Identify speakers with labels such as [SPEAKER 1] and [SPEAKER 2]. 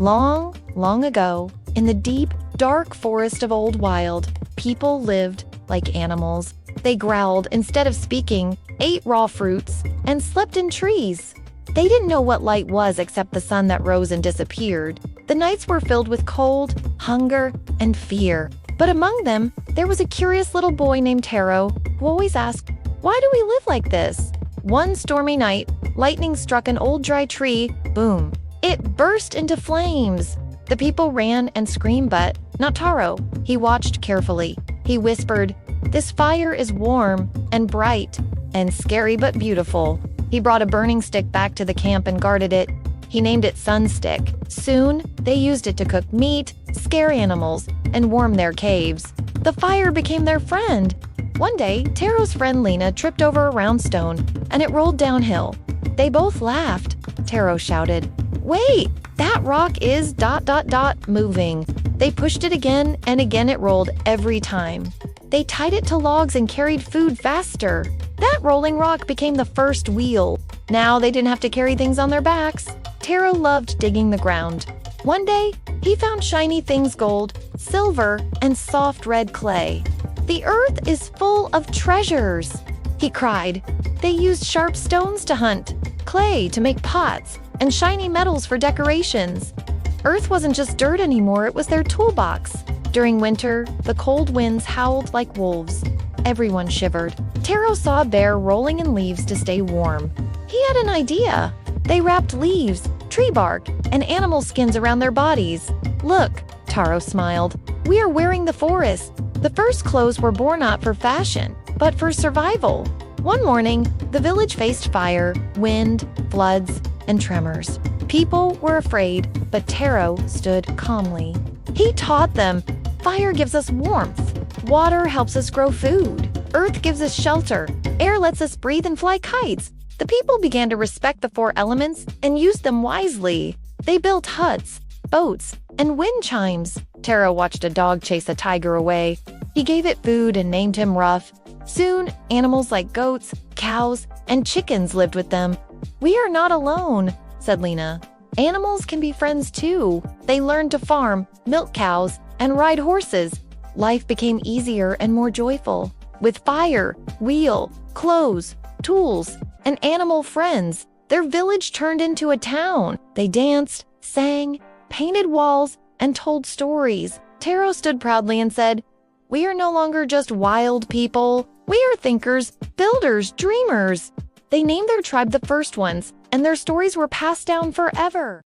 [SPEAKER 1] Long, long ago, in the deep, dark forest of Old Wild, people lived like animals. They growled instead of speaking, ate raw fruits, and slept in trees. They didn't know what light was except the sun that rose and disappeared. The nights were filled with cold, hunger, and fear. But among them, there was a curious little boy named Taro who always asked, "Why do we live like this?" One stormy night, lightning struck an old dry tree. Boom! It burst into flames. The people ran and screamed, but not Taro. He watched carefully. He whispered, "This fire is warm and bright and scary but beautiful." He brought a burning stick back to the camp and guarded it. He named it Sunstick. Soon, they used it to cook meat, scare animals, and warm their caves. The fire became their friend. One day, Taro's friend Lena tripped over a round stone, and it rolled downhill. They both laughed. Taro shouted, "Wait, that rock is ... moving." They pushed it again, and again it rolled every time. They tied it to logs and carried food faster. That rolling rock became the first wheel. Now they didn't have to carry things on their backs. Taro loved digging the ground. One day, he found shiny things: gold, silver, and soft red clay. "The earth is full of treasures," he cried. They used sharp stones to hunt, clay to make pots, and shiny metals for decorations. Earth wasn't just dirt anymore, it was their toolbox. During winter, the cold winds howled like wolves. Everyone shivered. Taro saw a bear rolling in leaves to stay warm. He had an idea. They wrapped leaves, tree bark, and animal skins around their bodies. "Look," Taro smiled, "we are wearing the forest." The first clothes were born not for fashion, but for survival. One morning, the village faced fire, wind, floods, and tremors. People were afraid, but Taro stood calmly. He taught them, fire gives us warmth, water helps us grow food, earth gives us shelter, air lets us breathe and fly kites. The people began to respect the four elements and used them wisely. They built huts, boats, and wind chimes. Taro watched a dog chase a tiger away. He gave it food and named him Rough. Soon, animals like goats, cows, and chickens lived with them. "We are not alone," said Lena. "Animals can be friends too." They learned to farm, milk cows, and ride horses. Life became easier and more joyful. With fire, wheel, clothes, tools, and animal friends, their village turned into a town. They danced, sang, painted walls, and told stories. Taro stood proudly and said, "We are no longer just wild people. We are thinkers, builders, dreamers." They named their tribe the First Ones, and their stories were passed down forever.